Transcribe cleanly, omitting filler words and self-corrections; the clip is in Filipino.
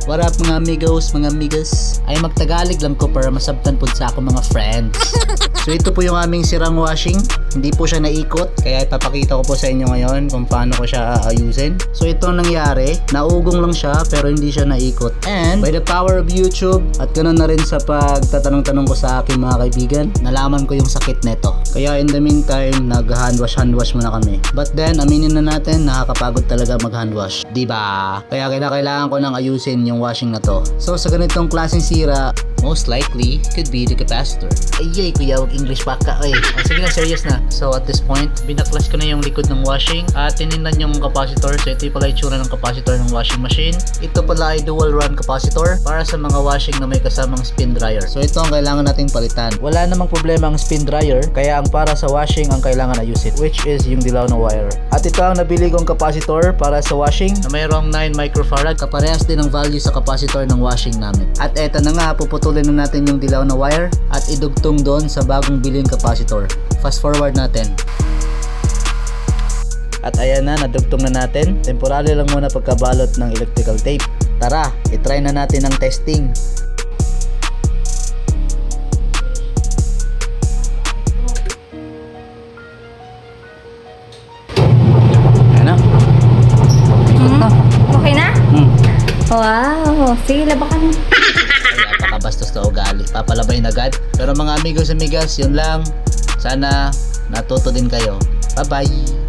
What up mga amigos, mga amigas? Ay magtagalog lang ko para masabtan po sa ako mga friends. So ito po yung aming sirang washing. Hindi po siya naikot. Kaya ipapakita ko po sa inyo ngayon kung paano ko siya aayusin. So ito ang nangyari. Naugong lang siya pero hindi siya naikot. And by the power of YouTube at ganoon na rin sa pagtatanong-tanong ko sa aking mga kaibigan, nalaman ko yung sakit neto. Kaya in the meantime, nag-hand wash muna kami. But then, aminin na natin, nakakapagod talaga mag-hand wash. Diba? Kaya kailangan ko nang ayusin yung washing na to. So sa ganitong klaseng sira, most likely could be the capacitor. Ayay kuya, wag English pa ka. Ay, sige na, serious na. So at this point, binaklas ko na yung likod ng washing at tinignan yung capacitor. So ito yung pala itsura ng capacitor ng washing machine. Ito pala ay dual run capacitor para sa mga washing na may kasamang spin dryer. So ito ang kailangan nating palitan. Wala namang problema ang spin dryer, kaya ang para sa washing ang kailangan ayusin, which is yung dilaw na wire. At ito ang nabili kong capacitor para sa washing na mayroong 9 microfarad. Kaparehas din ang value sa capacitor ng washing namin. At eto na nga, puputulin na natin yung dilaw na wire at idugtong doon sa bagong biling capacitor. Fast forward natin. At ayan na, nadugtong na natin. Temporary lang muna pagkabalot ng electrical tape. Tara, itry na natin ang testing. Ayan na. Okay na? Wow, sige, labakan mo. Napakabastos na ugali. Papalabay na agad. Pero mga amigos, amigas, yun lang. Sana natuto din kayo. Bye-bye!